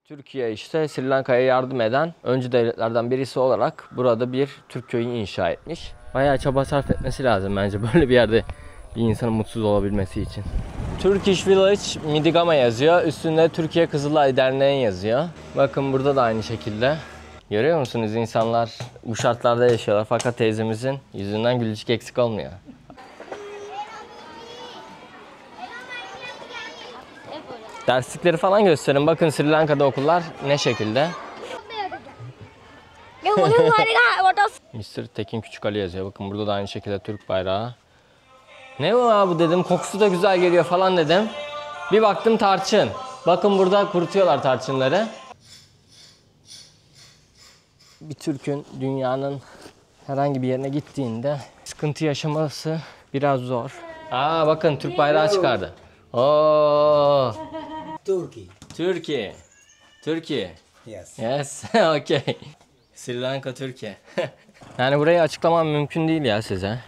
Türkiye işte Sri Lanka'ya yardım eden öncü devletlerden birisi olarak burada bir Türk köyü inşa etmiş. Bayağı çaba sarf etmesi lazım bence böyle bir yerde bir insanın mutsuz olabilmesi için. Turkish Village Midigama yazıyor. Üstünde Türkiye Kızılay Derneği yazıyor. Bakın burada da aynı şekilde. Görüyor musunuz, insanlar bu şartlarda yaşıyorlar fakat teyzemizin yüzünden gülücük eksik olmuyor. Derslikleri falan gösterin. Bakın Sri Lanka'da okullar ne şekilde. Mr. Tekin Küçük Ali yazıyor. Bakın burada da aynı şekilde Türk bayrağı. Ne bu abi dedim. Kokusu da güzel geliyor falan dedim. Bir baktım tarçın. Bakın burada kurutuyorlar tarçınları. Bir Türk'ün dünyanın herhangi bir yerine gittiğinde sıkıntı yaşaması biraz zor. Aa bakın Türk bayrağı çıkardı. Oo. Turkey. Turkey. Yes. Yes. Okay. Sri Lanka, Türkiye. Yani burayı açıklamam mümkün değil ya size.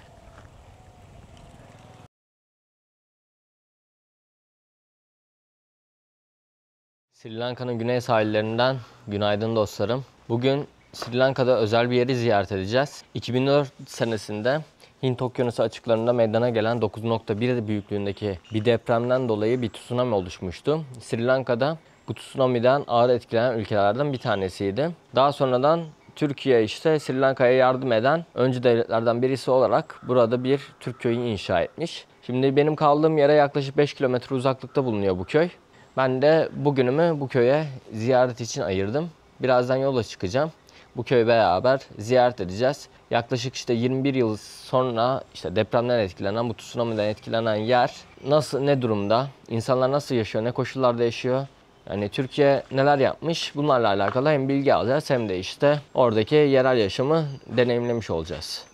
Sri Lanka'nın güney sahillerinden günaydın dostlarım. Bugün Sri Lanka'da özel bir yeri ziyaret edeceğiz. 2004 senesinde Hint Okyanusu açıklarında meydana gelen 9.1 büyüklüğündeki bir depremden dolayı bir tsunami oluşmuştu. Sri Lanka'da bu tsunami'den ağır etkilenen ülkelerden bir tanesiydi. Daha sonradan Türkiye işte Sri Lanka'ya yardım eden öncü devletlerden birisi olarak burada bir Türk köyü inşa etmiş. Şimdi benim kaldığım yere yaklaşık 5 kilometre uzaklıkta bulunuyor bu köy. Ben de bugünümü bu köye ziyaret için ayırdım. Birazdan yola çıkacağım. Bu köyü beraber ziyaret edeceğiz. Yaklaşık işte 21 yıl sonra işte depremden etkilenen, bu tsunami'den etkilenen yer nasıl, ne durumda? İnsanlar nasıl yaşıyor, ne koşullarda yaşıyor? Yani Türkiye neler yapmış? Bunlarla alakalı hem bilgi alacağız hem de işte oradaki yerel yaşamı deneyimlemiş olacağız.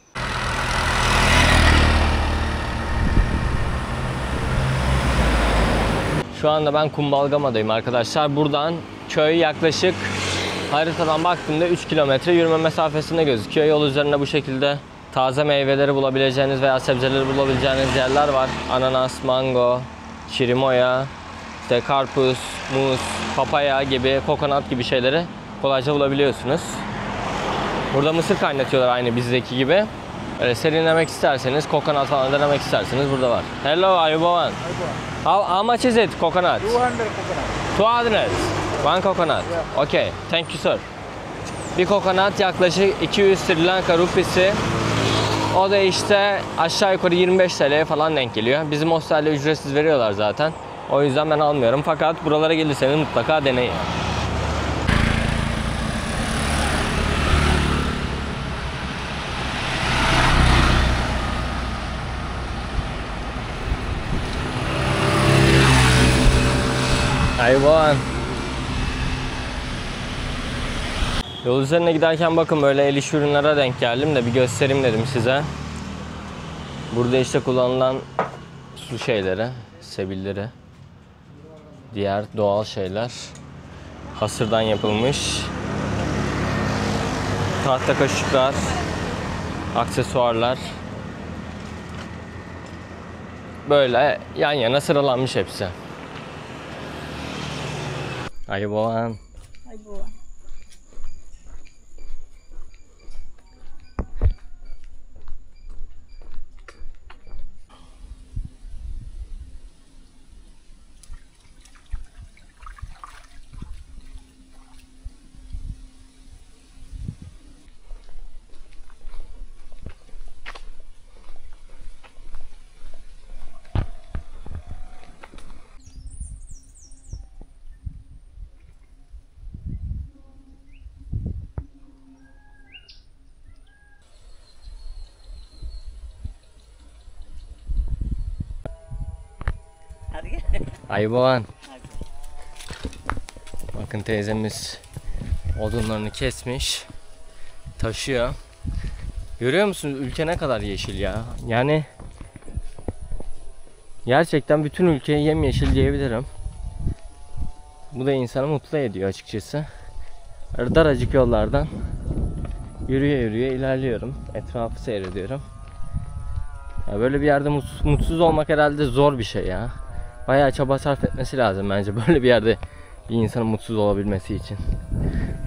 Şu anda ben Kumbalgama'dayım arkadaşlar. Buradan köy yaklaşık haritadan baktığımda 3 kilometre yürüme mesafesinde gözüküyor. Yol üzerinde bu şekilde taze meyveleri bulabileceğiniz veya sebzeleri bulabileceğiniz yerler var. Ananas, mango, çirimoya, işte karpuz, muz, papaya gibi, kokonat gibi şeyleri kolayca bulabiliyorsunuz. Burada mısır kaynatıyorlar aynı bizdeki gibi. Öyle serinlemek isterseniz, kokonat falan denemek isterseniz burada var. Hello, Ayubovan. How much is it, coconut? 200 coconut. 200. One coconut. Okay, thank you sir. Bir kokonat yaklaşık 200 Sri Lanka rupisi. O da işte aşağı yukarı 25 TL'ye falan denk geliyor. Bizim hostelde ücretsiz veriyorlar zaten. O yüzden ben almıyorum. Fakat buralara gelirseniz mutlaka deneyin. Hayvan. Yol üzerine giderken bakın böyle el iş ürünlere denk geldim de bir göstereyim dedim size. Burada işte kullanılan su şeyleri, sebilleri, diğer doğal şeyler, hasırdan yapılmış tahta kaşıklar, aksesuarlar, böyle yan yana sıralanmış hepsi. Ayubovan. Ayubovan. Bakın teyzemiz odunlarını kesmiş, taşıyor. Görüyor musunuz ülke ne kadar yeşil ya? Yani gerçekten bütün ülke yemyeşil diyebilirim. Bu da insanı mutlu ediyor açıkçası. Daracık yollardan yürüye yürüye ilerliyorum. Etrafı seyrediyorum. Ya böyle bir yerde mutsuz olmak herhalde zor bir şey ya. Bayağı çaba sarf etmesi lazım bence böyle bir yerde Bir insanın mutsuz olabilmesi için.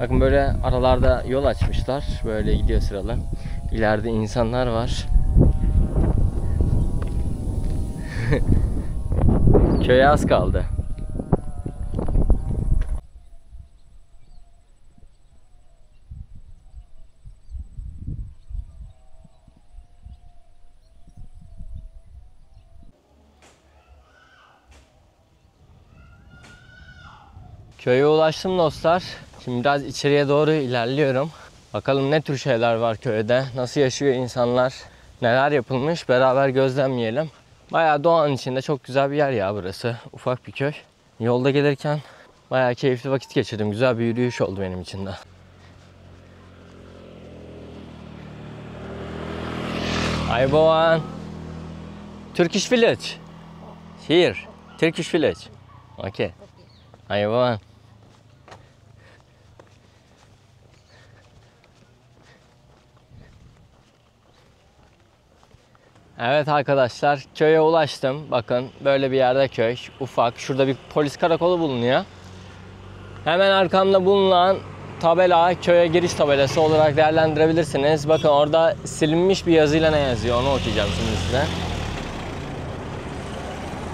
Bakın böyle aralarda yol açmışlar. Böyle gidiyor sıralı. İleride insanlar var. Köye az kaldı. Köye ulaştım dostlar. Şimdi biraz içeriye doğru ilerliyorum. Bakalım ne tür şeyler var köyde, nasıl yaşıyor insanlar, neler yapılmış beraber gözlemleyelim. Bayağı doğanın içinde çok güzel bir yer ya burası. Ufak bir köy. Yolda gelirken bayağı keyifli vakit geçirdim. Güzel bir yürüyüş oldu benim için de. Ayboğan. Turkish village. Here. Turkish village. Okay. Ayboğan. Evet arkadaşlar, köye ulaştım. Bakın böyle bir yerde köy. Ufak. Şurada bir polis karakolu bulunuyor. Hemen arkamda bulunan tabela köye giriş tabelası olarak değerlendirebilirsiniz. Bakın orada silinmiş bir yazıyla ne yazıyor onu okuyacağım şimdi size.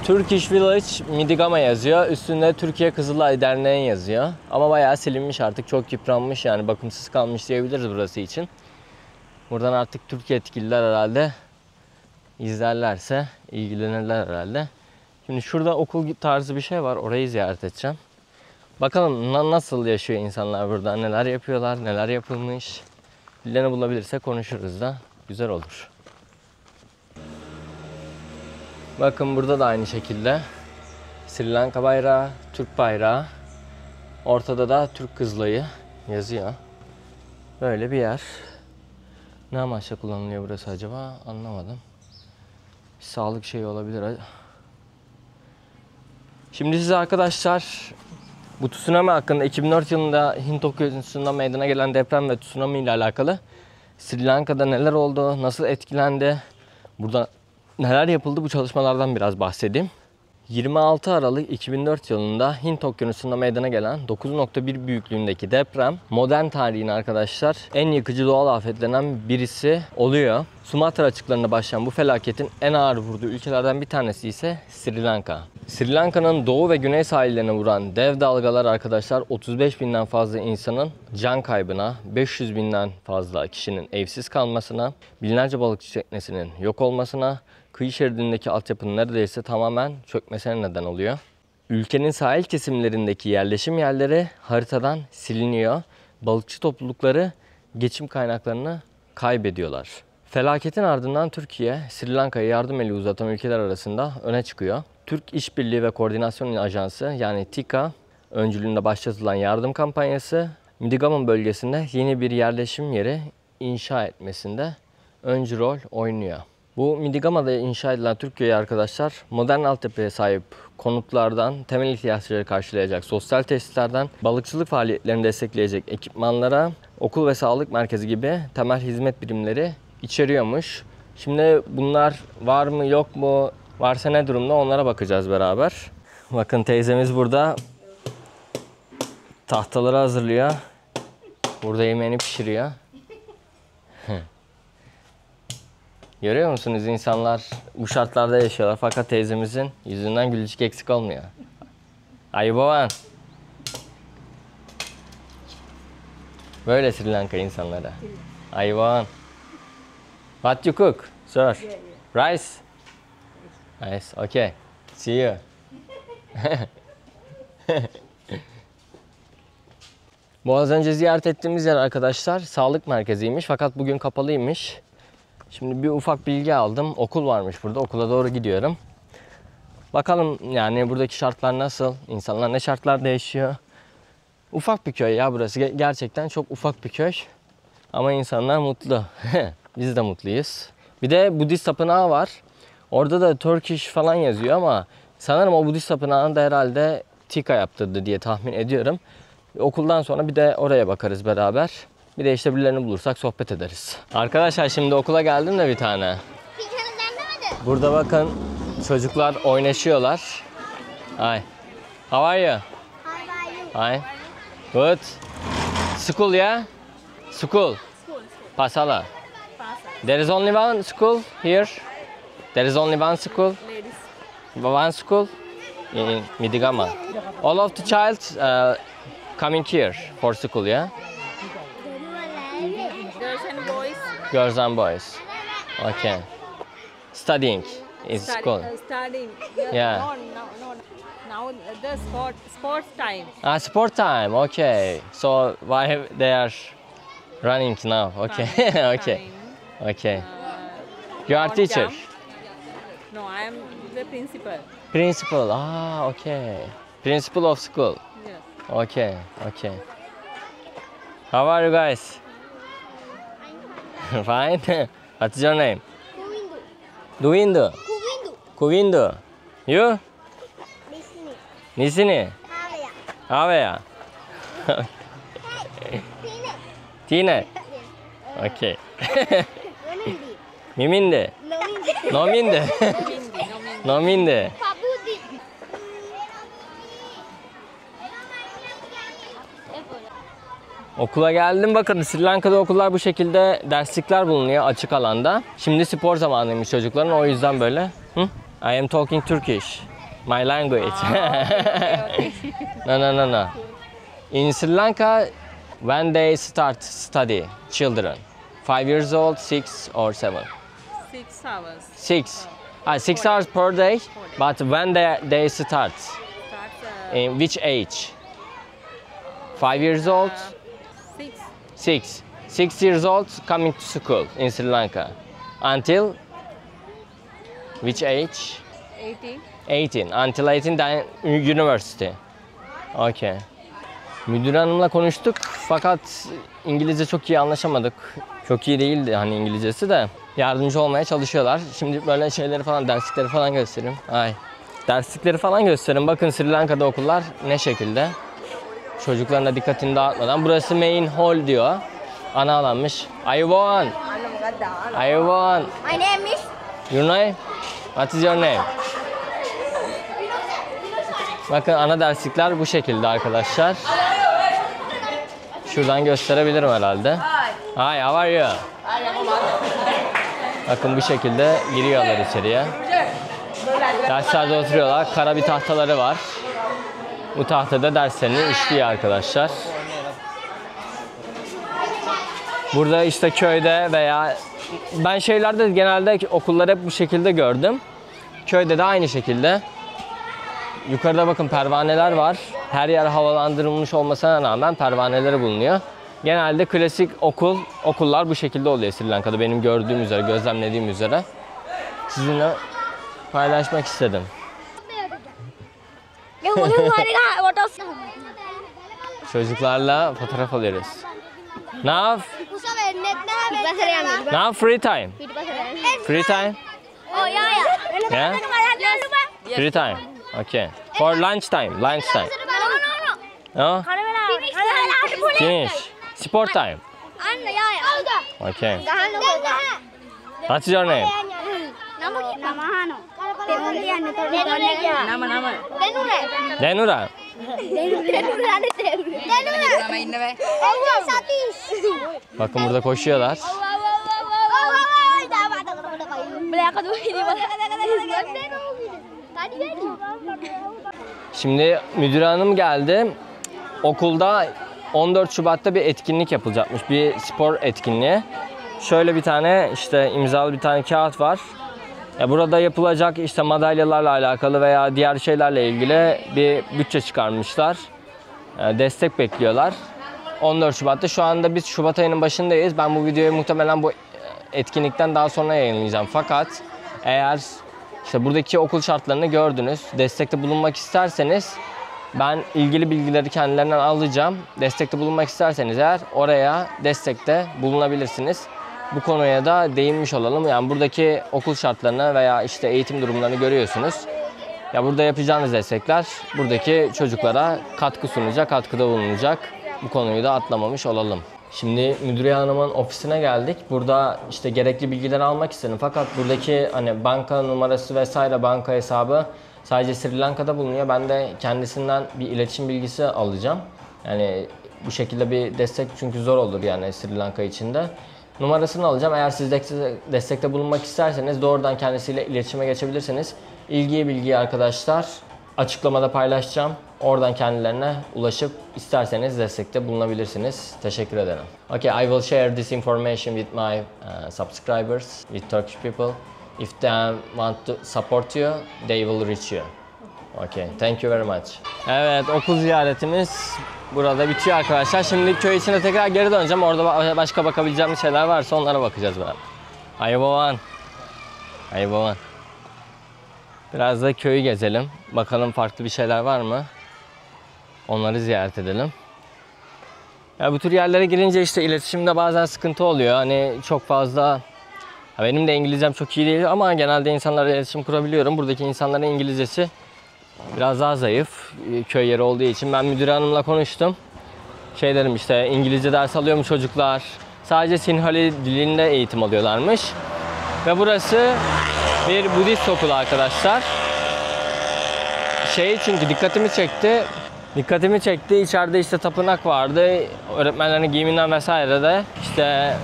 Turkish Village Midigama yazıyor. Üstünde Türkiye Kızılay Derneği yazıyor. Ama bayağı silinmiş artık. Çok yıpranmış yani bakımsız kalmış diyebiliriz burası için. Buradan artık Türkiye yetkililer herhalde izlerlerse ilgilenirler herhalde. Şimdi şurada okul tarzı bir şey var. Orayı ziyaret edeceğim. Bakalım nasıl yaşıyor insanlar burada. Neler yapıyorlar, neler yapılmış. Birilerini bulabilirsek konuşuruz da. Güzel olur. Bakın burada da aynı şekilde. Sri Lanka bayrağı, Türk bayrağı. Ortada da Türk Kızılayı yazıyor. Böyle bir yer. Ne amaçla kullanılıyor burası acaba? Anlamadım. Bir sağlık şeyi olabilir. Şimdi size arkadaşlar bu tsunami hakkında 2004 yılında Hint Okyanusu'nda meydana gelen deprem ve tsunami ile alakalı Sri Lanka'da neler oldu, nasıl etkilendi, burada neler yapıldı bu çalışmalardan biraz bahsedeyim. 26 Aralık 2004 yılında Hint Okyanusu'nda meydana gelen 9.1 büyüklüğündeki deprem modern tarihin arkadaşlar en yıkıcı doğal afetlerinden birisi oluyor. Sumatra açıklarında başlayan bu felaketin en ağır vurduğu ülkelerden bir tanesi ise Sri Lanka. Sri Lanka'nın doğu ve güney sahillerine vuran dev dalgalar arkadaşlar 35 binden fazla insanın can kaybına, 500 binden fazla kişinin evsiz kalmasına, binlerce balıkçı teknesinin yok olmasına, kıyı şeridindeki altyapının neredeyse tamamen çökmesine neden oluyor. Ülkenin sahil kesimlerindeki yerleşim yerleri haritadan siliniyor. Balıkçı toplulukları geçim kaynaklarını kaybediyorlar. Felaketin ardından Türkiye, Sri Lanka'ya yardım eli uzatan ülkeler arasında öne çıkıyor. Türk İşbirliği ve Koordinasyon Ajansı yani TİKA öncülüğünde başlatılan yardım kampanyası Midigaman bölgesinde yeni bir yerleşim yeri inşa etmesinde öncü rol oynuyor. Bu Midigama'da inşa edilen Türk köyü arkadaşlar modern altyapıya sahip konutlardan, temel ihtiyaçları karşılayacak sosyal tesislerden, balıkçılık faaliyetlerini destekleyecek ekipmanlara, okul ve sağlık merkezi gibi temel hizmet birimleri içeriyormuş. Şimdi bunlar var mı yok mu, varsa ne durumda onlara bakacağız beraber. Bakın teyzemiz burada tahtaları hazırlıyor. Burada yemeğini pişiriyor. Görüyor musunuz insanlar bu şartlarda yaşıyorlar fakat teyzemizin yüzünden gülücük eksik olmuyor. Ayboğan. Böyle Sri Lanka insanları. Ayboğan. What you cook, sir? Rice? Nice, okay. See you. Bu az önce ziyaret ettiğimiz yer arkadaşlar sağlık merkeziymiş fakat bugün kapalıymış. Şimdi bir ufak bilgi aldım. Okul varmış burada. Okula doğru gidiyorum. Bakalım yani buradaki şartlar nasıl? İnsanlar ne şartlarda yaşıyor? Ufak bir köy ya burası. Gerçekten çok ufak bir köy. Ama insanlar mutlu. Biz de mutluyuz. Bir de Budist tapınağı var. Orada da Turkish falan yazıyor ama sanırım o Budist tapınağını da herhalde TİKA yaptırdı diye tahmin ediyorum. Okuldan sonra bir de oraya bakarız beraber. Bir de işte birilerini bulursak sohbet ederiz. Arkadaşlar şimdi okula geldim de bir tane. Burada bakın çocuklar oynaşıyorlar. Hi. How are you? How are Fine. Good. School, yeah? School. Pasala. There is only one school here. There is only one school. One school in Midigama. All of the child coming here for school, yeah? Girls and boys. Girls and boys. Okay. Studying in school. Studying. Yeah. No. Now the sports time. Ah, sport time. Okay. So why they are running now? Okay. Okay. Time. Okay. You are Long teacher. jump. No, I am the principal. Principal. Ah, okay. Principal of school. Yes. Okay. Okay. How are you guys? Fine. What's your name? Duindu. Kuvindu. You? Nisini. Avea. Tine. Okay. Miminde. Nominde. Nominde. Okula geldim, bakın Sri Lanka'da okullar bu şekilde derslikler bulunuyor açık alanda. Şimdi spor zamanıymış çocukların, o yüzden böyle. Hı? I am talking Turkish. My language. No. In Sri Lanka, when they start study, children, 5 years old, 6 or 7? 6 hours. 6 hours per day, but when they start, Starts in which age? 5 years old? 6. 6 years old coming to school in Sri Lanka. Until which age? 18. 18. Until 18 then university. Okay. Müdür hanımla konuştuk fakat İngilizce çok iyi anlaşamadık. Çok iyi değildi hani İngilizcesi de. Yardımcı olmaya çalışıyorlar. Şimdi böyle şeyleri falan, derslikleri falan göstereyim. Derslikleri falan göstereyim. Bakın Sri Lanka'da okullar ne şekilde. Çocukların da dikkatini dağıtmadan. Burası main hall diyor. Ana alanmış. Ayvon. Ayvon. My name is Your name? What is your name? Bakın ana derslikler bu şekilde arkadaşlar. Şuradan gösterebilirim herhalde. Hi, how are you? Bakın bu şekilde giriyorlar içeriye. Derslerde oturuyorlar. Kara bir tahtaları var. Bu tahtada derslerini işliyor arkadaşlar. Burada işte köyde veya ben şeylerde genelde okulları hep bu şekilde gördüm. Köyde de aynı şekilde. Yukarıda bakın pervaneler var. Her yer havalandırılmış olmasına rağmen pervaneleri bulunuyor. Genelde klasik okullar bu şekilde oluyor Sri Lanka'da, benim gördüğüm üzere, gözlemlediğim üzere. Sizinle paylaşmak istedim. Çocuklarla fotoğraf alıyoruz. Now free time. Free time? Oh yeah. Yeah? Free time. Okay. For lunch time. Lunch time. No? Finish. Sport time. Okay. What's your name? Nama. Denura. Bakın burada koşuyorlar. Şimdi müdür hanım geldi. Okulda 14 Şubat'ta bir etkinlik yapılacakmış. Bir spor etkinliği. Şöyle bir tane işte imzalı bir tane kağıt var. Burada yapılacak işte madalyalarla alakalı veya diğer şeylerle ilgili bir bütçe çıkarmışlar. Destek bekliyorlar. 14 Şubat'ta, şu anda biz Şubat ayının başındayız. Ben bu videoyu muhtemelen bu etkinlikten daha sonra yayınlayacağım. Fakat eğer işte buradaki okul şartlarını gördünüz, destekte bulunmak isterseniz ben ilgili bilgileri kendilerinden alacağım. Destekte bulunmak isterseniz eğer oraya destekte bulunabilirsiniz. Bu konuya da değinmiş olalım. Yani buradaki okul şartlarını veya işte eğitim durumlarını görüyorsunuz. Ya burada yapacağınız destekler buradaki çocuklara katkı sunacak, katkıda bulunacak. Bu konuyu da atlamamış olalım. Şimdi müdüre hanımın ofisine geldik. Burada işte gerekli bilgileri almak istedim. Fakat buradaki hani banka numarası vesaire, banka hesabı Sadece Sri Lanka'da bulunuyor. Ben de kendisinden bir iletişim bilgisi alacağım. Yani bu şekilde bir destek çünkü zor olur yani Sri Lanka içinde. Numarasını alacağım. Eğer siz destekte bulunmak isterseniz doğrudan kendisiyle iletişime geçebilirsiniz. İlgiyi bilgiyi arkadaşlar açıklamada paylaşacağım. Oradan kendilerine ulaşıp isterseniz destekte bulunabilirsiniz. Teşekkür ederim. Okay, I will share this information with my subscribers, with Turkish people. If they want to support you, they will reach you. Okay, thank you very much. Evet, okul ziyaretimiz burada bitiyor arkadaşlar. Şimdi köy içine tekrar geri döneceğim. Orada başka bakabileceğim şeyler varsa onlara bakacağız beraber. Hayır baban. Hayır baban. Biraz da köyü gezelim. Bakalım farklı bir şeyler var mı? Onları ziyaret edelim. Ya bu tür yerlere girince işte iletişimde bazen sıkıntı oluyor. Hani çok fazla... Benim de İngilizcem çok iyi değil ama genelde insanlarla iletişim kurabiliyorum. Buradaki insanların İngilizcesi biraz daha zayıf. Köy yeri olduğu için. Ben müdür hanımla konuştum. Şey dedim işte İngilizce ders alıyor mu çocuklar? Sadece Sinhali dilinde eğitim alıyorlarmış. Ve burası bir Budist okulu arkadaşlar. Çünkü dikkatimi çekti. İçeride işte tapınak vardı. Öğretmenlerin giyiminden vesaire de işte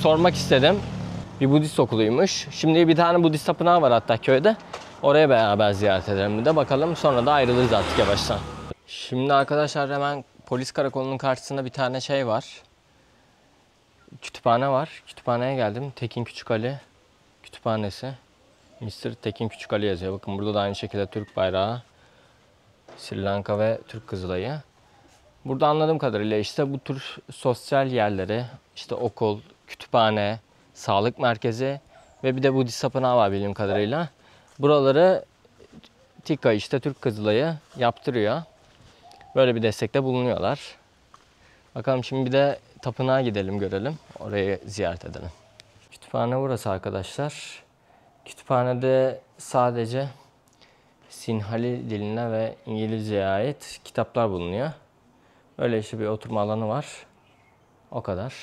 sormak istedim. Bir Budist okuluymuş. Şimdi bir tane Budist tapınağı var hatta köyde. Oraya beraber ziyaret edelim bir de bakalım. Sonra da ayrılırız artık yavaştan. Şimdi arkadaşlar hemen polis karakolunun karşısında bir tane şey var. Kütüphane var. Kütüphaneye geldim. Tekin Küçükali Kütüphanesi. Mr. Tekin Küçükali yazıyor. Bakın burada da aynı şekilde Türk bayrağı, Sri Lanka ve Türk Kızılayı. Burada anladığım kadarıyla işte bu tür sosyal yerleri, işte okul, kütüphane, sağlık merkezi ve bir de Budist tapınağı var bildiğim kadarıyla. Buraları TİKA işte Türk Kızılayı yaptırıyor. Böyle bir destekte bulunuyorlar. Bakalım şimdi bir de tapınağa gidelim görelim. Orayı ziyaret edelim. Kütüphane burası arkadaşlar. Kütüphanede sadece Sinhali diline ve İngilizceye ait kitaplar bulunuyor. Öyle işte bir oturma alanı var. O kadar.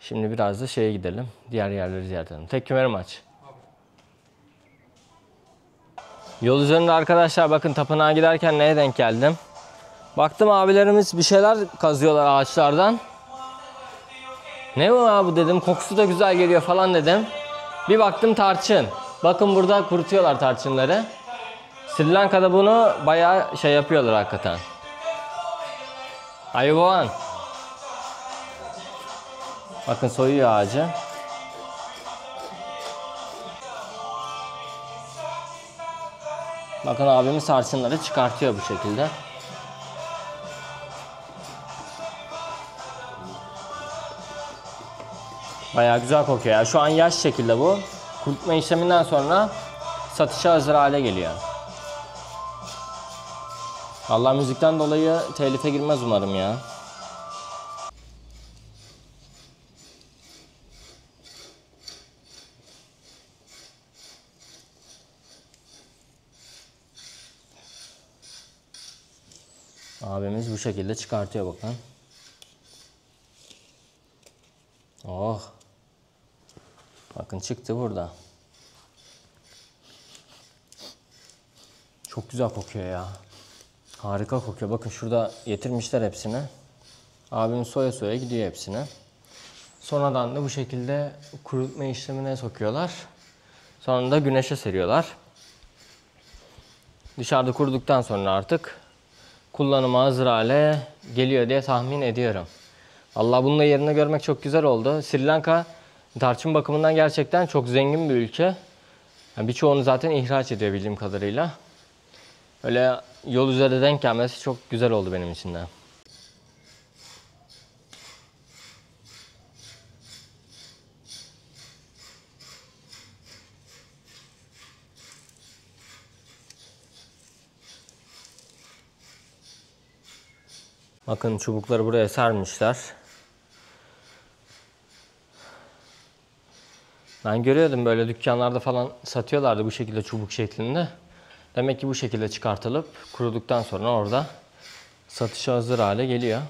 Şimdi biraz da şeye gidelim. Diğer yerleri ziyaret edelim. Thank you very much. Yol üzerinde arkadaşlar bakın tapınağa giderken neye denk geldim? Baktım abilerimiz bir şeyler kazıyorlar ağaçlardan. Ne bu abi dedim. Kokusu da güzel geliyor falan dedim. Bir baktım tarçın. Bakın burada kurutuyorlar tarçınları. Sri Lanka'da bunu bayağı şey yapıyorlar hakikaten. Hayvan. Bakın soyuyor ağacı. Bakın abimiz tarçınları çıkartıyor bu şekilde. Bayağı güzel kokuyor ya. Şu an yaş şekilde bu. Kurutma işleminden sonra satışa hazır hale geliyor. Allah müzikten dolayı telife girmez umarım ya. Abimiz bu şekilde çıkartıyor bakın. Oh. Bakın çıktı burada. Çok güzel kokuyor ya. Harika kokuyor. Bakın şurada getirmişler hepsini. Abimiz soya soya gidiyor hepsini. Sonradan da bu şekilde kurutma işlemine sokuyorlar. Sonra da güneşe seriyorlar. Dışarıda kuruduktan sonra artık kullanıma hazır hale geliyor diye tahmin ediyorum. Allah bunun da yerini görmek çok güzel oldu. Sri Lanka tarçın bakımından gerçekten çok zengin bir ülke. Yani birçoğunu zaten ihraç ediyor bildiğim kadarıyla. Öyle yol üzerinde denk gelmesi çok güzel oldu benim için de. Bakın çubukları buraya sermişler. Ben görüyordum böyle dükkanlarda falan satıyorlardı bu şekilde çubuk şeklinde. Demek ki bu şekilde çıkartılıp kuruduktan sonra orada satışa hazır hale geliyor.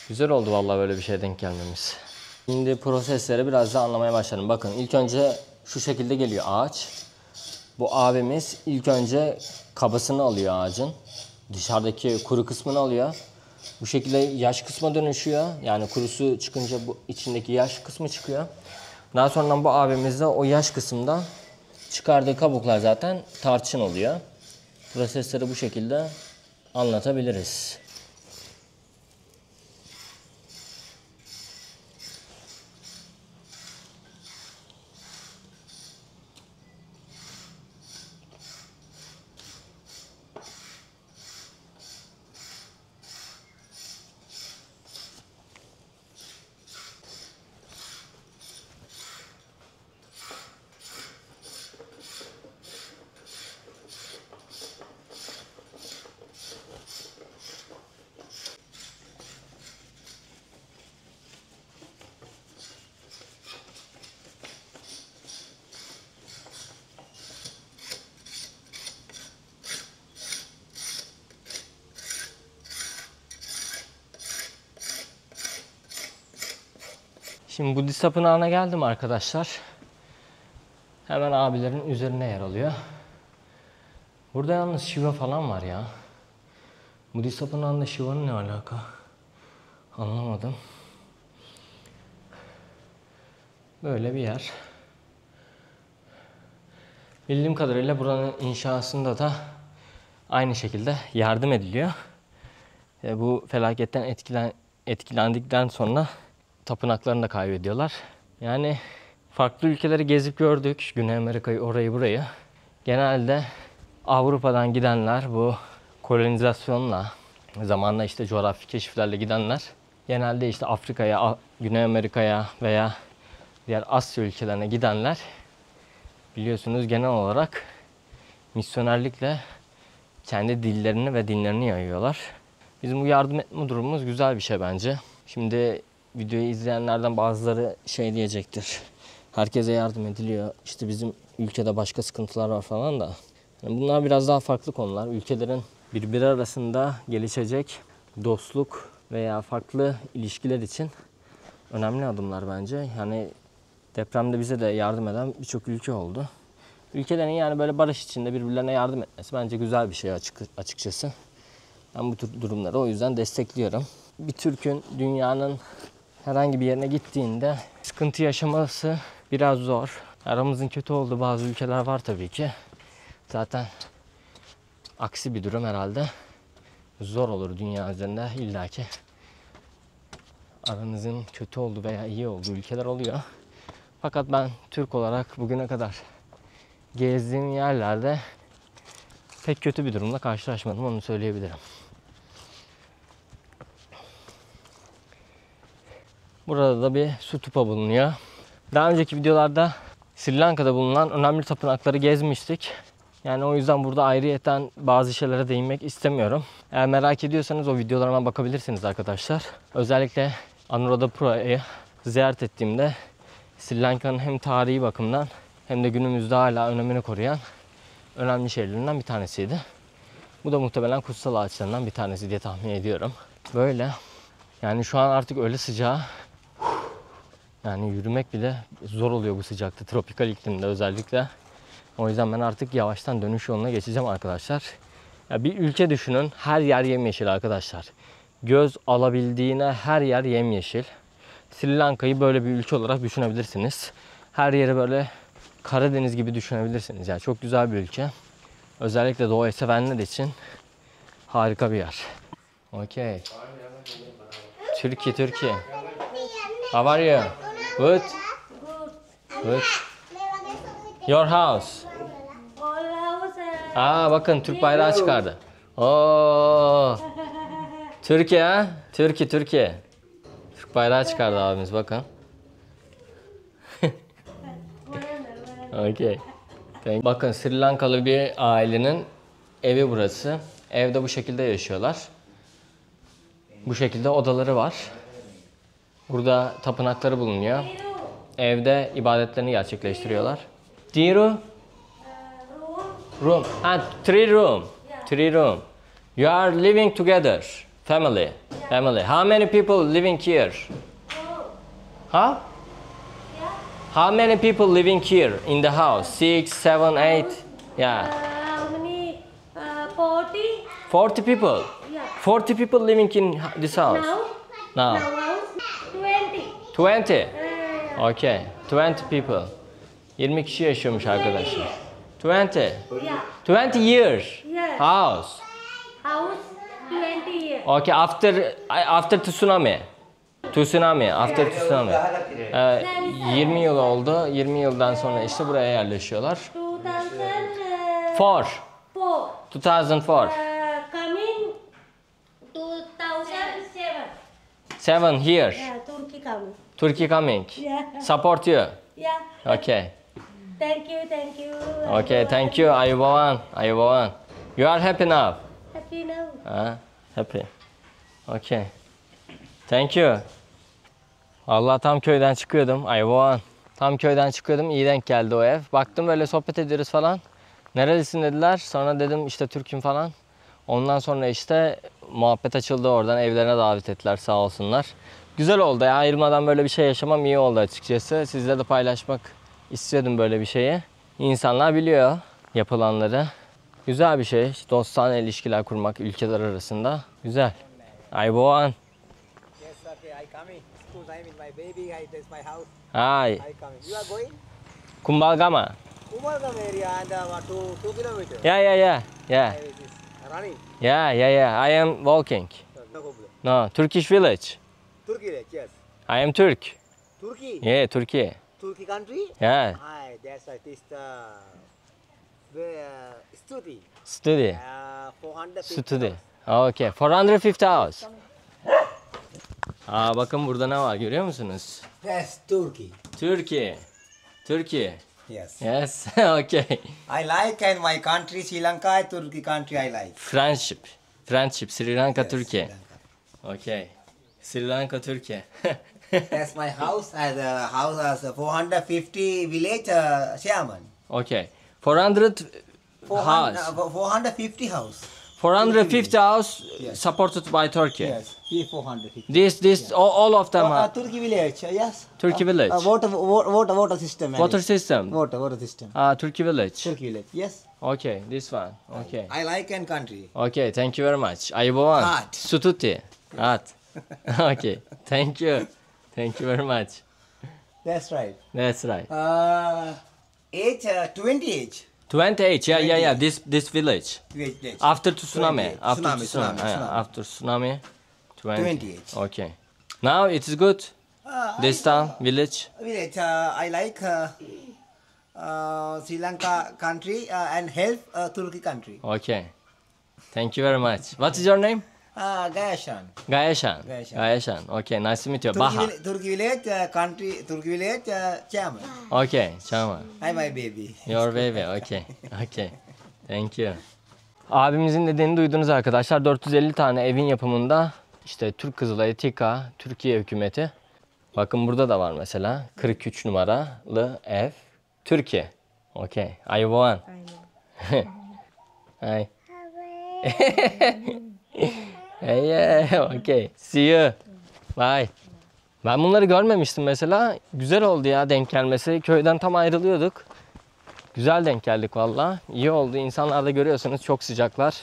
Güzel oldu vallahi böyle bir şeye denk gelmemiz. Şimdi prosesleri biraz daha anlamaya başladım. Bakın ilk önce şu şekilde geliyor ağaç. Bu abimiz ilk önce kabasını alıyor ağacın. Dışarıdaki kuru kısmını alıyor. Bu şekilde yaş kısma dönüşüyor. Yani kurusu çıkınca bu içindeki yaş kısmı çıkıyor. Daha sonra bu abimiz de o yaş kısımdan çıkardığı kabuklar zaten tarçın oluyor. Prosesleri bu şekilde anlatabiliriz. Şimdi Budist tapınağına geldim arkadaşlar. Hemen abilerin üzerine yer alıyor. Burada yalnız Shiva falan var ya. Budist tapınağında Shiva'nın ne alaka? Anlamadım. Böyle bir yer. Bildiğim kadarıyla buranın inşasında da aynı şekilde yardım ediliyor. Bu felaketten etkilendikten sonra tapınaklarını da kaybediyorlar. Yani farklı ülkeleri gezip gördük. Güney Amerika'yı, orayı burayı. Genelde Avrupa'dan gidenler, bu kolonizasyonla, zamanla işte coğrafi keşiflerle gidenler genelde işte Afrika'ya, Güney Amerika'ya veya diğer Asya ülkelerine gidenler biliyorsunuz genel olarak misyonerlikle kendi dillerini ve dinlerini yayıyorlar. Bizim bu yardım etme durumumuz güzel bir şey bence. Şimdi videoyu izleyenlerden bazıları şey diyecektir. Herkese yardım ediliyor. İşte bizim ülkede başka sıkıntılar var falan da. Yani bunlar biraz daha farklı konular. Ülkelerin birbiri arasında gelişecek dostluk veya farklı ilişkiler için önemli adımlar bence. Yani depremde bize de yardım eden birçok ülke oldu. Ülkelerin yani böyle barış içinde birbirlerine yardım etmesi bence güzel bir şey açıkçası. Ben bu tür durumları o yüzden destekliyorum. Bir Türk'ün dünyanın herhangi bir yerine gittiğinde sıkıntı yaşaması biraz zor. Aramızın kötü olduğu bazı ülkeler var tabii ki. Zaten aksi bir durum herhalde zor olur dünya üzerinde illaki. Aranızın kötü olduğu veya iyi olduğu ülkeler oluyor. Fakat ben Türk olarak bugüne kadar gezdiğim yerlerde pek kötü bir durumla karşılaşmadım, onu söyleyebilirim. Burada da bir stupa bulunuyor. Daha önceki videolarda Sri Lanka'da bulunan önemli tapınakları gezmiştik. Yani o yüzden burada ayrıyeten bazı şeylere değinmek istemiyorum. Eğer merak ediyorsanız o videolarıma bakabilirsiniz arkadaşlar. Özellikle Anuradhapura'yı ziyaret ettiğimde Sri Lanka'nın hem tarihi bakımdan hem de günümüzde hala önemini koruyan önemli şehirlerinden bir tanesiydi. Bu da muhtemelen kutsal ağaçlarından bir tanesi diye tahmin ediyorum. Böyle. Yani şu an artık öyle sıcağı. Yani yürümek bile zor oluyor bu sıcakta. Tropikal iklimde özellikle. O yüzden ben artık yavaştan dönüş yoluna geçeceğim arkadaşlar. Ya bir ülke düşünün. Her yer yemyeşil arkadaşlar. Göz alabildiğine her yer yemyeşil. Sri Lanka'yı böyle bir ülke olarak düşünebilirsiniz. Her yeri böyle Karadeniz gibi düşünebilirsiniz. Yani çok güzel bir ülke. Özellikle doğayı sevenler için harika bir yer. Okay. Turkey. How are you? Good? Good. Your house. Aa bakın Türk bayrağı çıkardı. Oo. Türkiye ha? Türkiye. Türk bayrağı çıkardı abimiz bakın. Okay. Bakın Sri Lankalı bir ailenin evi burası. Evde bu şekilde yaşıyorlar. Bu şekilde odaları var. Burada tapınakları bulunuyor. Evde ibadetlerini gerçekleştiriyorlar. Diru? Room. Three room. You are living together. Family. How many people living here? How many people living here in the house? 6, 7, 8? Yeah. How many? 40? 40 people. Yeah. 40 people living in this house. Now? Now. House? 20. 20. Okay. 20 people. 20 kişi yaşıyormuş arkadaşlar. 20. Yeah. 20 years. Yes. House. House? 20 years. Okay, after tsunami. After tsunami. 20 yıl oldu. 20 yıldan sonra işte buraya yerleşiyorlar. 2004. 2004. Coming 2007. 7 here. Yeah, Turkey coming. Turkey coming. Yeah. Support you. Yeah. Okay. Thank you, thank you. Okay, thank you. Ayubovan. You are happy now? Happy now. Happy. Okay. Thank you. Allah tam köyden çıkıyordum. Ayubovan. Tam köyden çıkıyordum. İyi denk geldi o ev. Baktım böyle sohbet ediyoruz falan. Nerelisin dediler. Sonra dedim işte Türk'üm falan. Ondan sonra işte muhabbet açıldı oradan. Evlerine davet ettiler sağ olsunlar. Güzel oldu ya. Ayrılmadan böyle bir şey yaşamam iyi oldu açıkçası. Sizle de paylaşmak istiyordum böyle bir şeyi. İnsanlar biliyor yapılanları. Güzel bir şey. Dostane ilişkiler kurmak ülkeler arasında. Güzel. Ayboğan. Yes, okay, I coming. School time with my baby. This my house. Hi. I coming. You are going? Kumbalgama. Umalgam area and what, 2 kilometers. Yeah. This is running. Yeah. I am walking. No problem. No, Turkish village. Turkey, yes. I am Turk. Turkey. Yeah, Turkey. Turkey country. Yeah. Hi, that's why this study. Study. 450. Study. Okay. 450 hours. Bakın burada ne var görüyor musunuz? Yes, Turkey. Turkey. Yes. Yes. Okay. I like and my country Sri Lanka, Turkey country I like. Friendship. Sri Lanka, Yes, Turkey. Sri Lanka. Okay. Sri Lanka, Turkey. That's my house. House has 450 village chairman. Okay. 400 house. 450 house. 450 house Yes. supported by Turkey. Yes, he 450. This all of them are Turkey village, yes. Turkey village. Water system. Water system. Water system. Turkey village. Turkey village, yes. Okay, this one. Okay. I like and country. Okay, thank you very much. Ayubovan. Hot. Sututi. Hot. Okay, thank you. Thank you very much. That's right. That's right. Age 20 age. 28. Yeah. This village. Village. After tsunami. 28. After Tsunami. After tsunami. 20. 28. Okay. Now it is good. This town, village. Village. I like Sri Lanka country and help Turkey country. Okay. Thank you very much. What is your name? Gayashan. Gayashan. Gayashan. Gayashan. Okay, nice to meet you. Baha. Turkey village country. Turkey village chairman. Okay, Chama. Hi my baby. Your baby. Okay. Okay. Thank you. Abimizin dediğini duydunuz arkadaşlar. 450 tane evin yapımında işte Türk Kızılayı, TİKA, Türkiye hükümeti. Bakın burada da var mesela. 43 numaralı ev. Türkiye. Okay. Ayubovan. Hi. Yeah. Okay. See you. Bye. Ben bunları görmemiştim mesela. Güzel oldu ya denk gelmesi. Köyden tam ayrılıyorduk. Güzel denk geldik valla. İyi oldu. İnsanlar da görüyorsunuz çok sıcaklar.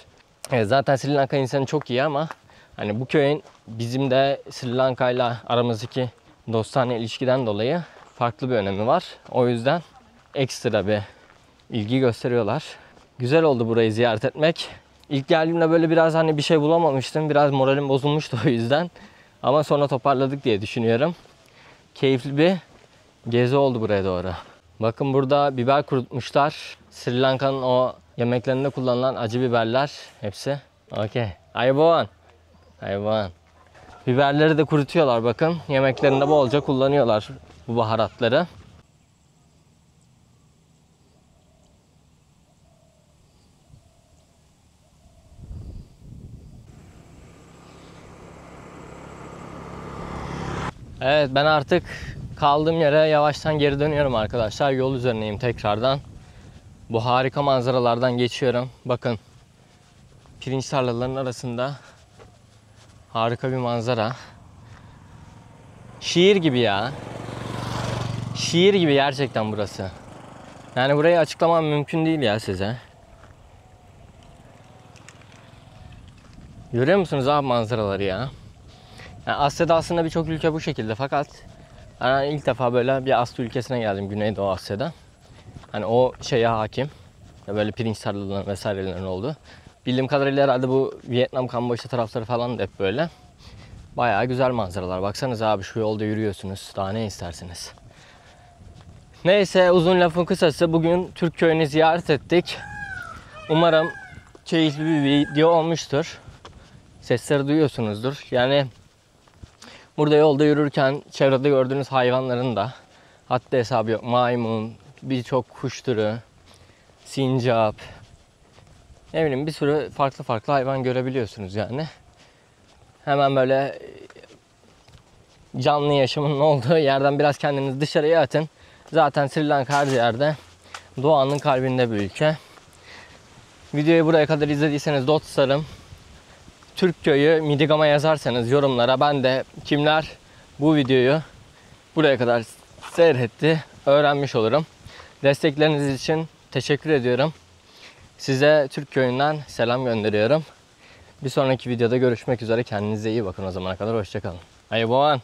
Evet, zaten Sri Lanka insanı çok iyi ama hani bu köyün bizim de Sri Lanka ile aramızdaki dostane ilişkiden dolayı farklı bir önemi var. O yüzden ekstra bir ilgi gösteriyorlar. Güzel oldu burayı ziyaret etmek. İlk geldiğimde böyle biraz hani bir şey bulamamıştım. Biraz moralim bozulmuştu o yüzden. Ama sonra toparladık diye düşünüyorum. Keyifli bir gezi oldu buraya doğru. Bakın burada biber kurutmuşlar. Sri Lanka'nın o yemeklerinde kullanılan acı biberler hepsi. Okay. Ayubovan. Biberleri de kurutuyorlar bakın. Yemeklerinde bolca kullanıyorlar bu baharatları. Evet, ben artık kaldığım yere yavaştan geri dönüyorum arkadaşlar. Yol üzerindeyim tekrardan. Bu harika manzaralardan geçiyorum. Bakın. Pirinç tarlalarının arasında harika bir manzara. Şiir gibi ya. Şiir gibi gerçekten burası. Yani burayı açıklamam mümkün değil ya size. Görüyor musunuz abi manzaraları ya? Yani Asya'da aslında birçok ülke bu şekilde fakat ben ilk defa böyle bir Asya ülkesine geldim, Güneydoğu Asya'da. Hani o şeye hakim. Böyle pirinç tarlalarının vesairelerin olduğu. Bildiğim kadarıyla herhalde bu Vietnam, Kamboçya tarafları falan da hep böyle. Bayağı güzel manzaralar. Baksanıza abi şu yolda yürüyorsunuz. Daha ne istersiniz? Neyse uzun lafın kısası bugün Türk köyünü ziyaret ettik. Umarım keyifli bir video olmuştur. Sesleri duyuyorsunuzdur. Yani burada yolda yürürken çevrede gördüğünüz hayvanların da haddi hesabı yok. Maymun, birçok kuş türü, sincap, ne bileyim bir sürü farklı hayvan görebiliyorsunuz yani. Hemen böyle canlı yaşamın olduğu yerden biraz kendinizi dışarıya atın. Zaten Sri Lanka her yerde doğanın kalbinde bir ülke. Videoyu buraya kadar izlediyseniz dostlarım, Türk köyü Midigama yazarsanız yorumlara ben de kimler bu videoyu buraya kadar seyretti öğrenmiş olurum. Destekleriniz için teşekkür ediyorum. Size Türk köyünden selam gönderiyorum. Bir sonraki videoda görüşmek üzere. Kendinize iyi bakın o zamana kadar. Hoşçakalın. Ayıboğan.